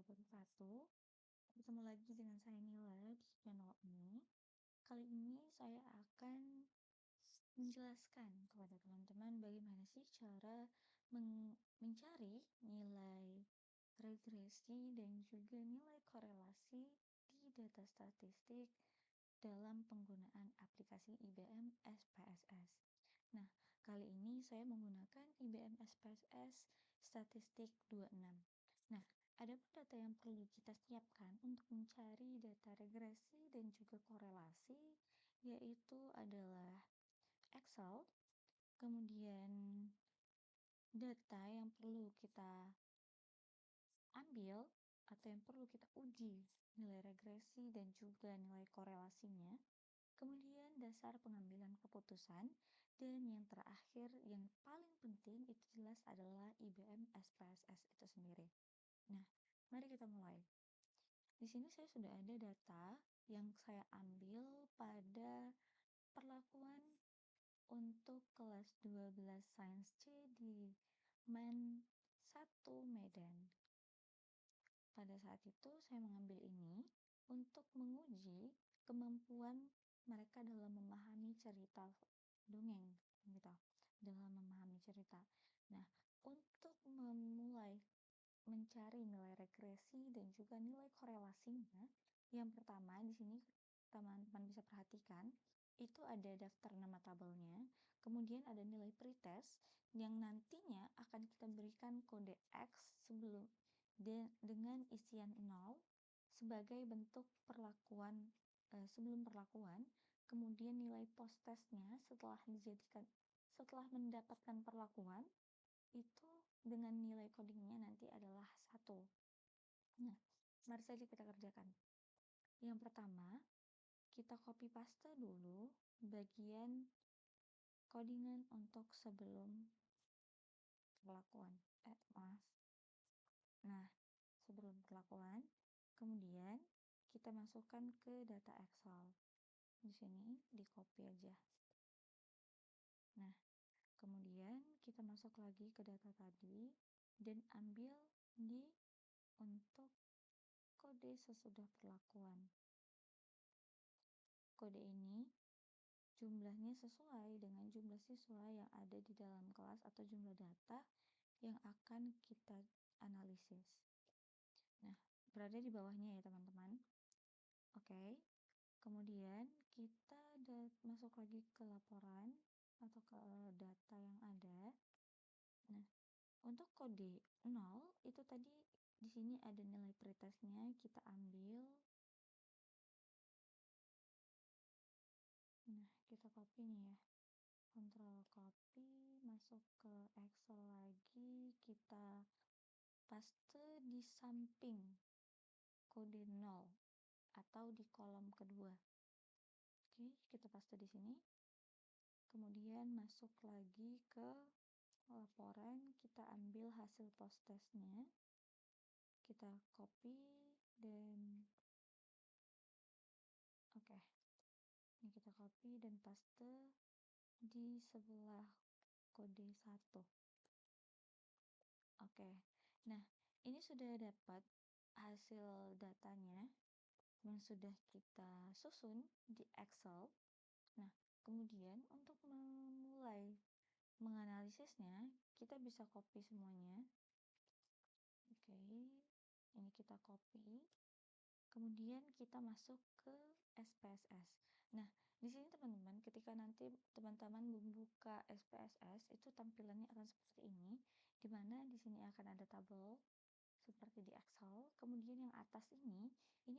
wabarakatuh. Bertemu lagi dengan saya Nila di channel ini. Kali ini saya akan menjelaskan kepada teman-teman bagaimana sih cara mencari nilai regresi dan juga nilai korelasi di data statistik dalam penggunaan aplikasi IBM SPSS. Nah, kali ini saya menggunakan IBM SPSS Statistik 26. Nah, ada pun data yang perlu kita siapkan untuk mencari data regresi dan juga korelasi, yaitu adalah Excel, kemudian data yang perlu kita ambil atau yang perlu kita uji nilai regresi dan juga nilai korelasinya, kemudian dasar pengambilan keputusan, dan yang terakhir yang paling penting itu jelas adalah IBM SPSS itu sendiri. Nah, mari kita mulai. Di sini saya sudah ada data yang saya ambil pada perlakuan untuk kelas 12 Sains C di Men 1 Medan. Pada saat itu saya mengambil ini untuk menguji kemampuan mereka dalam memahami cerita dongeng gitu, dalam memahami cerita. Nah, untuk memulai mencari nilai regresi dan juga nilai korelasinya, yang pertama di sini teman-teman bisa perhatikan itu ada daftar nama tabelnya, kemudian ada nilai pretest yang nantinya akan kita berikan kode X dengan isian 0 sebagai bentuk perlakuan sebelum perlakuan, kemudian nilai post testnya setelah mendapatkan perlakuan itu dengan nilai codingnya nanti adalah 1. Nah, mari saja kita kerjakan. Yang pertama, kita copy paste dulu bagian codingan untuk sebelum perlakuan. Maaf. Nah, sebelum perlakuan, kemudian kita masukkan ke data Excel. Di sini di copy aja. Nah, kemudian kita masuk lagi ke data tadi dan ambil di untuk kode sesudah perlakuan. Kode ini jumlahnya sesuai dengan jumlah siswa yang ada di dalam kelas atau jumlah data yang akan kita analisis. Nah, berada di bawahnya ya teman-teman. Oke, kemudian kita masuk lagi ke laporan atau ke data yang ada. Nah, untuk kode 0 itu tadi di sini ada nilai pretestnya, kita ambil. Nah, kita copy nih ya. Control copy, masuk ke Excel lagi, kita paste di samping kode 0 atau di kolom kedua. Oke, kita paste di sini. Kemudian masuk lagi ke laporan, kita ambil hasil post testnya. Kita copy dan oke. Ini kita copy dan paste di sebelah kode 1. Oke. Nah, ini sudah dapat hasil datanya yang sudah kita susun di Excel. Nah, kemudian untuk memulai menganalisisnya, kita bisa copy semuanya. Oke, ini kita copy. Kemudian kita masuk ke SPSS. Nah, di sini teman-teman, ketika nanti teman-teman membuka SPSS, itu tampilannya akan seperti ini, di mana di sini akan ada tabel seperti di Excel. Kemudian yang atas ini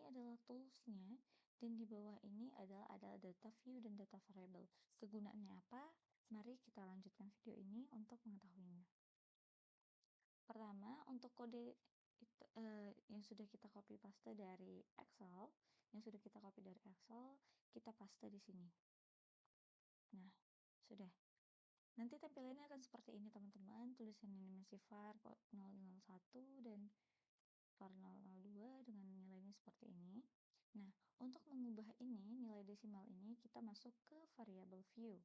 adalah tools-nya, dan di bawah ini adalah ada data view dan data variable. Kegunaannya apa? Mari kita lanjutkan video ini untuk mengetahuinya. Pertama, untuk kode itu, yang sudah kita copy paste dari Excel, kita paste di sini. Nah, sudah. Nanti tampilannya akan seperti ini teman-teman, tulisan animasi var 001 dan var 002 dengan nilainya seperti ini. Nah, untuk mengubah ini, nilai desimal ini, kita masuk ke variable view.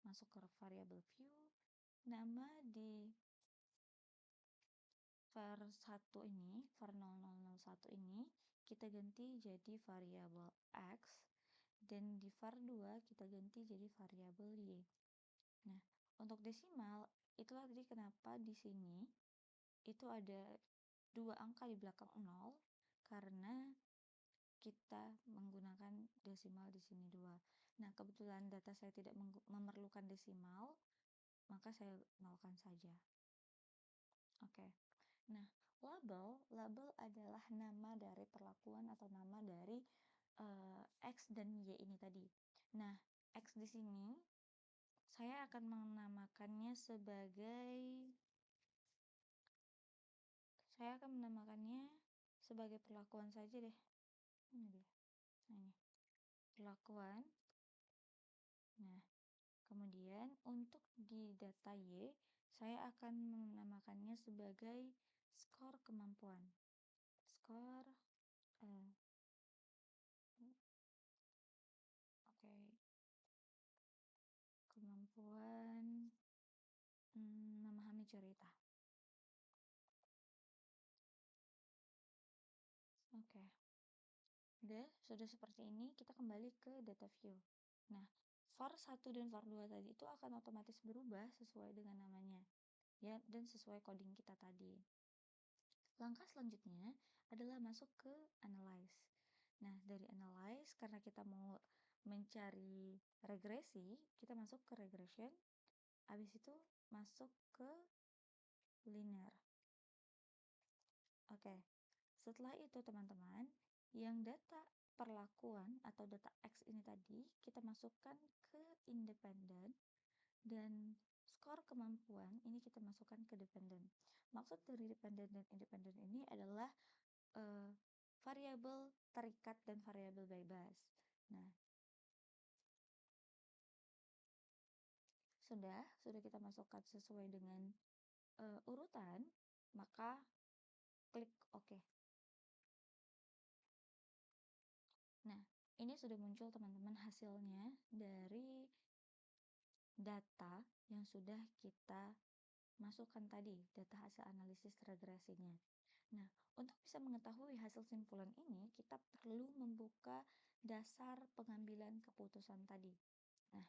Masuk ke variable view, nama di var1 ini, var0001 ini kita ganti jadi variabel X, dan di var2 kita ganti jadi variabel Y. Nah, untuk desimal, itulah tadi kenapa di sini itu ada 2 angka di belakang 0, karena kita menggunakan desimal di sini 2. Nah, kebetulan data saya tidak memerlukan desimal, maka saya nolkan saja. Oke. Nah, label adalah nama dari perlakuan atau nama dari X dan Y ini tadi. Nah, X di sini saya akan menamakannya sebagai perlakuan saja deh. Ini dia. Nah, ini. Perlakuan. Nah, kemudian untuk di data Y, saya akan menamakannya sebagai skor kemampuan. Skor oke. Kemampuan memahami cerita. Oke. Sudah seperti ini, kita kembali ke data view. Nah, var1 dan var2 tadi itu akan otomatis berubah sesuai dengan namanya, ya, dan sesuai coding kita tadi. Langkah selanjutnya adalah masuk ke analyze. Nah, dari analyze, karena kita mau mencari regresi, kita masuk ke regression, habis itu masuk ke linear. Oke, setelah itu teman-teman, yang data perlakuan atau data X ini tadi kita masukkan ke independen, dan skor kemampuan ini kita masukkan ke dependen. Maksud dari dependen dan independen ini adalah variabel terikat dan variabel bebas. Nah, sudah kita masukkan sesuai dengan urutan, maka klik OK. Nah, ini sudah muncul teman-teman hasilnya dari data yang sudah kita masukkan tadi, data hasil analisis regresinya. Nah, untuk bisa mengetahui hasil simpulan ini, kita perlu membuka dasar pengambilan keputusan tadi. Nah,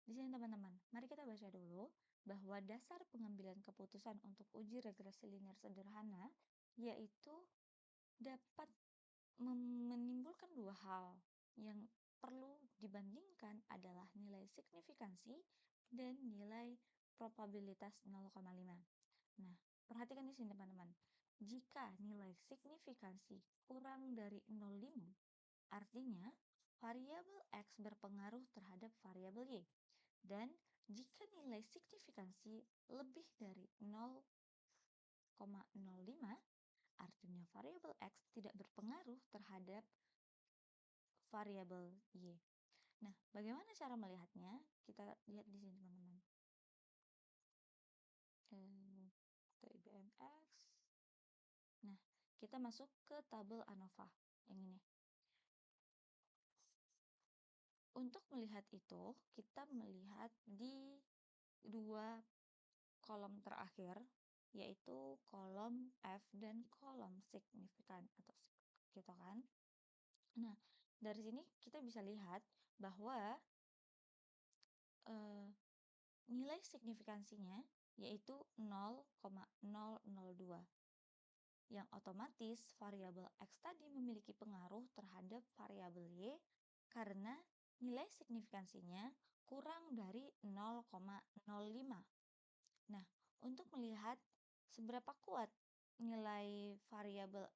di sini teman-teman, mari kita baca dulu bahwa dasar pengambilan keputusan untuk uji regresi linear sederhana yaitu dapat menimbulkan dua hal. Yang perlu dibandingkan adalah nilai signifikansi dan nilai probabilitas 0,5. Nah, perhatikan di sini teman-teman. Jika nilai signifikansi kurang dari 0,5, artinya variabel X berpengaruh terhadap variabel Y. Dan jika nilai signifikansi lebih dari 0,05, artinya variabel X tidak berpengaruh terhadap variabel Y. Nah, bagaimana cara melihatnya? Kita lihat di sini teman-teman. IBMX. Nah, kita masuk ke tabel ANOVA yang ini. Untuk melihat itu, kita melihat di dua kolom terakhir, yaitu kolom F dan kolom signifikan atau gitu kan. Nah, dari sini kita bisa lihat bahwa nilai signifikansinya yaitu 0,002, yang otomatis variabel X tadi memiliki pengaruh terhadap variabel Y karena nilai signifikansinya kurang dari 0,05. Nah, untuk melihat seberapa kuat nilai variabel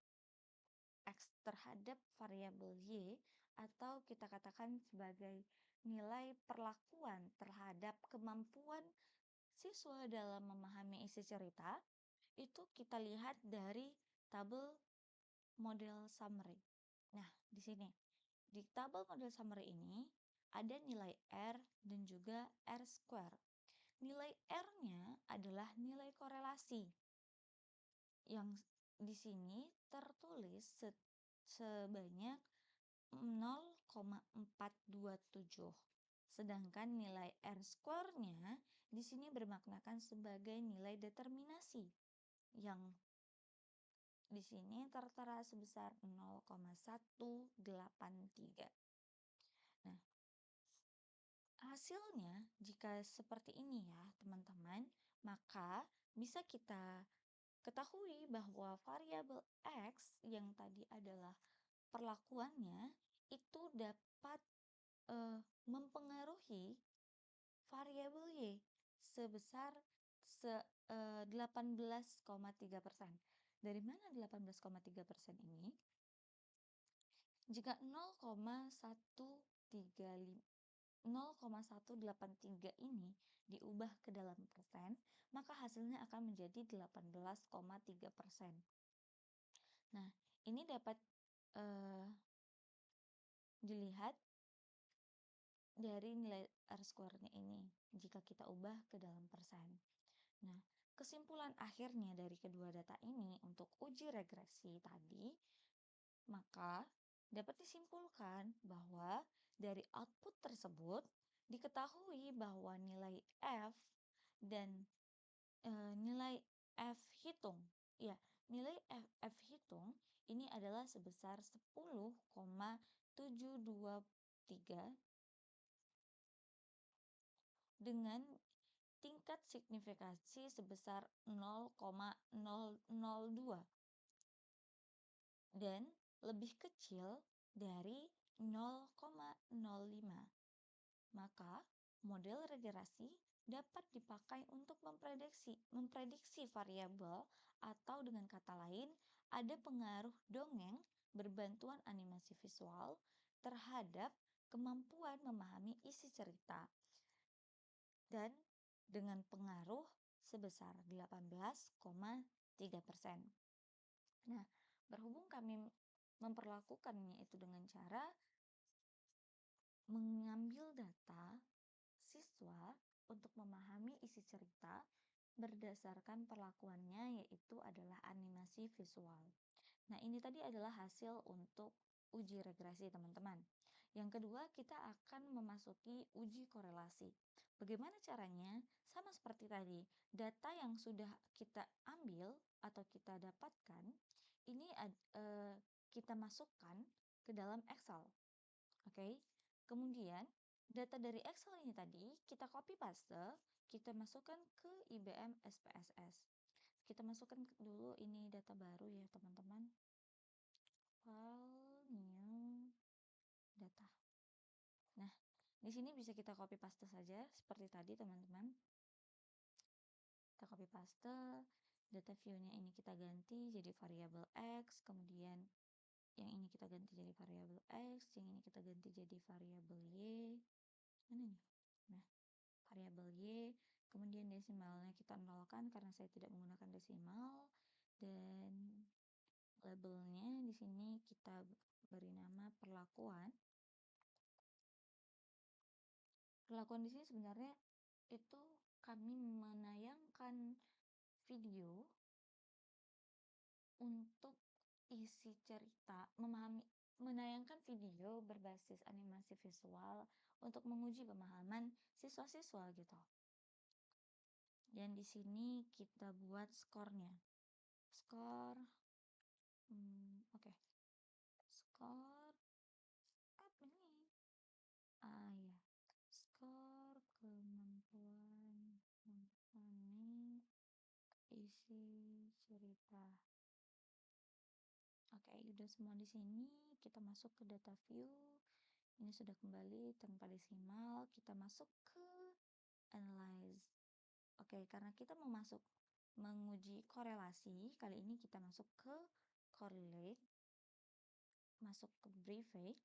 X terhadap variabel Y, atau kita katakan sebagai nilai perlakuan terhadap kemampuan siswa dalam memahami isi cerita, itu kita lihat dari tabel model summary. Nah, di sini di tabel model summary ini ada nilai R dan juga R square. Nilai R-nya adalah nilai korelasi yang di sini tertulis sebanyak 0,427. Sedangkan nilai R square-nya di sini bermaknakan sebagai nilai determinasi yang di sini tertera sebesar 0,183. Nah, hasilnya jika seperti ini ya, teman-teman, maka bisa kita ketahui bahwa variabel X yang tadi adalah perlakuannya itu dapat mempengaruhi variabel Y sebesar 18,3%. Dari mana 18,3% ini? Jika 0,183 ini diubah ke dalam persen, maka hasilnya akan menjadi 18,3%. Nah, ini dapat dilihat dari nilai R-square-nya ini jika kita ubah ke dalam persen. Nah, kesimpulan akhirnya dari kedua data ini untuk uji regresi tadi, maka dapat disimpulkan bahwa dari output tersebut diketahui bahwa nilai F dan nilai F hitung, ya, nilai F hitung ini adalah sebesar 10,723 dengan tingkat signifikansi sebesar 0,002 dan lebih kecil dari 0,05. Maka, model regresi dapat dipakai untuk memprediksi variabel atau dengan kata lain, ada pengaruh dongeng berbantuan animasi visual terhadap kemampuan memahami isi cerita dan dengan pengaruh sebesar 18,3%. Nah, berhubung kami memperlakukannya itu dengan cara mengambil data siswa untuk memahami isi cerita berdasarkan perlakuannya yaitu adalah animasi visual. Nah, ini tadi adalah hasil untuk uji regresi, teman-teman. Yang kedua, kita akan memasuki uji korelasi. Bagaimana caranya? Sama seperti tadi, data yang sudah kita ambil atau kita dapatkan, ini kita masukkan ke dalam Excel. Oke. Kemudian, data dari Excel ini tadi kita copy paste, kita masukkan ke IBM SPSS. Kita masukkan dulu ini data baru ya, teman-teman. File new data. Nah, di sini bisa kita copy paste saja seperti tadi, teman-teman. Kita copy paste, data view-nya ini kita ganti jadi variabel X, kemudian yang ini kita ganti jadi variabel X, yang ini kita ganti jadi variabel Y. Mana nih? Nah, variabel Y, kemudian desimalnya kita nolkan karena saya tidak menggunakan desimal, dan labelnya di sini kita beri nama perlakuan. Perlakuan di sini sebenarnya itu kami menayangkan video untuk isi cerita, menayangkan video berbasis animasi visual untuk menguji pemahaman siswa-siswa gitu. Dan di sini kita buat skornya. Skor, oke. Skor apa nih? Ya. Skor kemampuan memahami isi cerita. Oke, udah semua di sini. Kita masuk ke data view. Ini sudah kembali tanpa desimal. Kita masuk ke analyze. Oke, karena kita mau menguji korelasi, kali ini kita masuk ke correlate, masuk ke brevet.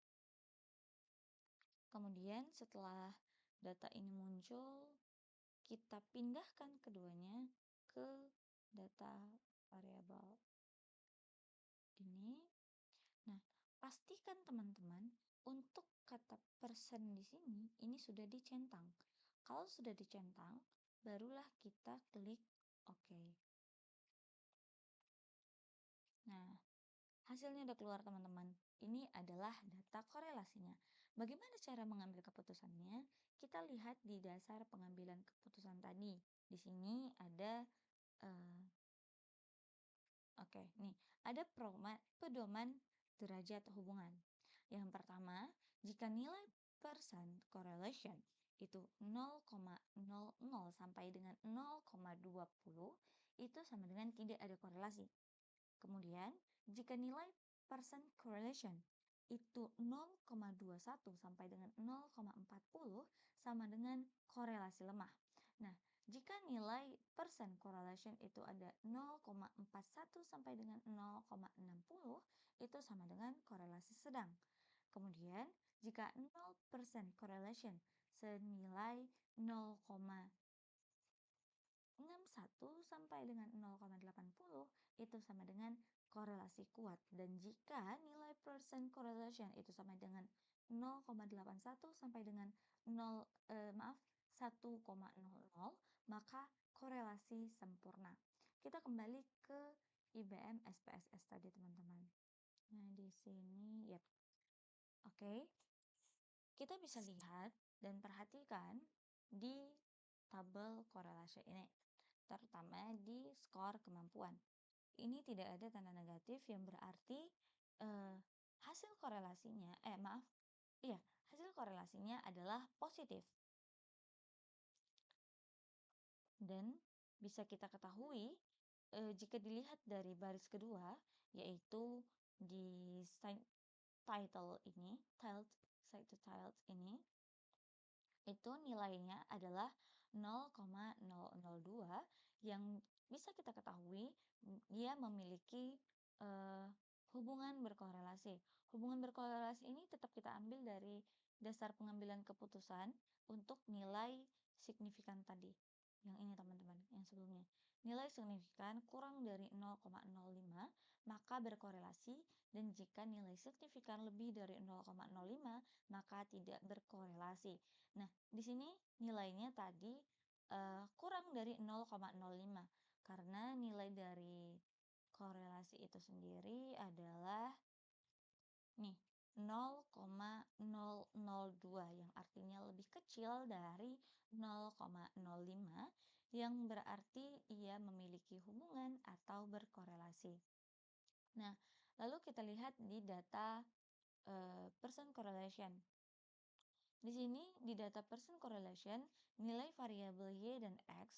Kemudian setelah data ini muncul, kita pindahkan keduanya ke data variabel ini. Nah, pastikan teman-teman untuk kata persen di sini ini sudah dicentang. Kalau sudah dicentang, barulah kita klik OK. Nah, hasilnya udah keluar, teman-teman. Ini adalah data korelasinya. Bagaimana cara mengambil keputusannya? Kita lihat di dasar pengambilan keputusan tadi. Di sini ada Oke, nih ada pedoman derajat hubungan. Yang pertama, jika nilai percent correlation itu 0,00 sampai dengan 0,20 itu sama dengan tidak ada korelasi. Kemudian, jika nilai percent correlation itu 0,21 sampai dengan 0,40 sama dengan korelasi lemah. Nah, jika nilai percent correlation itu ada 0,41 sampai dengan 0,60 itu sama dengan korelasi sedang. Kemudian, jika 0% correlation senilai 0,61 sampai dengan 0,80 itu sama dengan korelasi kuat. Dan jika nilai percent correlation itu sama dengan 0,81 sampai dengan 1,00 maka korelasi sempurna. Kita kembali ke IBM SPSS tadi teman-teman. Nah, di sini ya. Oke. Kita bisa lihat dan perhatikan di tabel korelasi ini, terutama di skor kemampuan. Ini tidak ada tanda negatif yang berarti eh, hasil korelasinya, hasil korelasinya adalah positif. Dan bisa kita ketahui jika dilihat dari baris kedua, yaitu di title ini, itu nilainya adalah 0,002 yang bisa kita ketahui dia memiliki eh, hubungan berkorelasi. Hubungan berkorelasi ini tetap kita ambil dari dasar pengambilan keputusan untuk nilai signifikan tadi. Yang ini teman-teman, yang sebelumnya. Nilai signifikan kurang dari 0,05 maka berkorelasi, dan jika nilai signifikan lebih dari 0,05 maka tidak berkorelasi. Nah, di sini nilainya tadi kurang dari 0,05 karena nilai dari korelasi itu sendiri adalah nih 0,002 yang artinya lebih kecil dari 0,05 yang berarti ia memiliki hubungan atau berkorelasi. Nah, lalu kita lihat di data percent correlation. Di sini di data percent correlation, nilai variabel Y dan X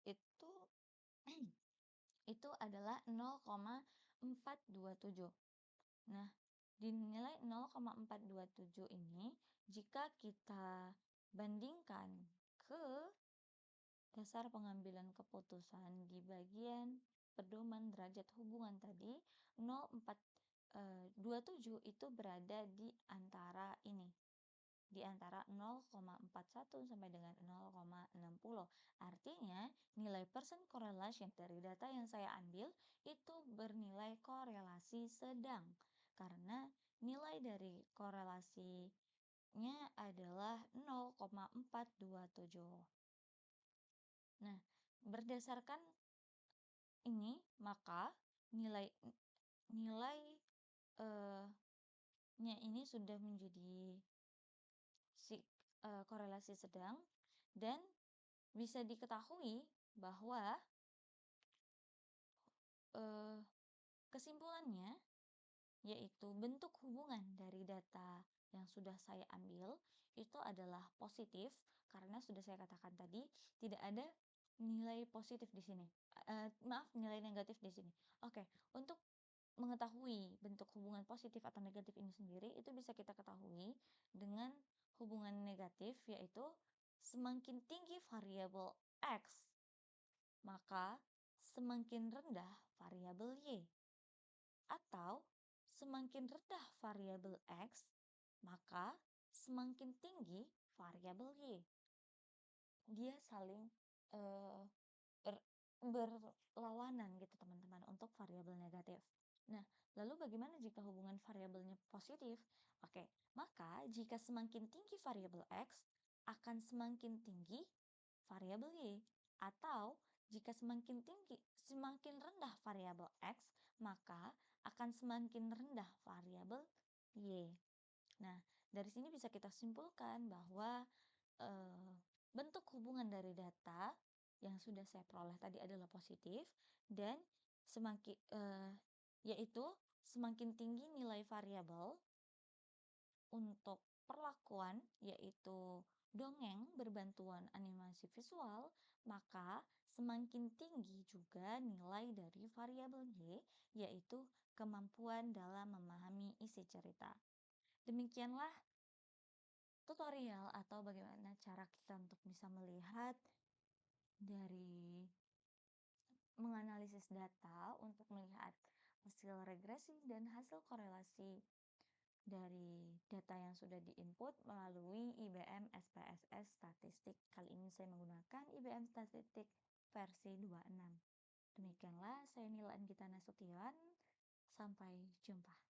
itu itu adalah 0,427. Nah, di nilai 0,427 ini jika kita bandingkan ke dasar pengambilan keputusan di bagian pedoman derajat hubungan tadi, 0,427 itu berada di antara ini, di antara 0,41 sampai dengan 0,60. Artinya, nilai percent correlation dari data yang saya ambil itu bernilai korelasi sedang karena nilai dari korelasinya adalah 0,427. Nah, berdasarkan ini maka nilai nilai nya ini sudah menjadi korelasi sedang, dan bisa diketahui bahwa kesimpulannya yaitu bentuk hubungan dari data yang sudah saya ambil itu adalah positif karena sudah saya katakan tadi tidak ada nilai positif di sini. Nilai negatif di sini. Oke, untuk mengetahui bentuk hubungan positif atau negatif ini sendiri itu bisa kita ketahui dengan hubungan negatif, yaitu semakin tinggi variabel X maka semakin rendah variabel Y, atau semakin rendah variabel X maka semakin tinggi variabel Y. Dia saling ber- berlawanan gitu teman-teman untuk variabel negatif. Nah, lalu bagaimana jika hubungan variabelnya positif? Oke, maka jika semakin tinggi variabel X akan semakin tinggi variabel Y, atau jika semakin rendah variabel X maka akan semakin rendah variabel Y. Nah, dari sini bisa kita simpulkan bahwa bentuk hubungan dari data yang sudah saya peroleh tadi adalah positif dan semakin yaitu semakin tinggi nilai variabel untuk perlakuan, yaitu dongeng berbantuan animasi visual, maka semakin tinggi juga nilai dari variabel Y, yaitu kemampuan dalam memahami isi cerita. Demikianlah tutorial atau bagaimana cara kita untuk bisa melihat dari menganalisis data untuk melihat hasil regresi dan hasil korelasi dari data yang sudah diinput melalui IBM SPSS Statistik. Kali ini saya menggunakan IBM Statistik versi 26. Demikianlah saya Nila Anggita Nasution. Sampai jumpa.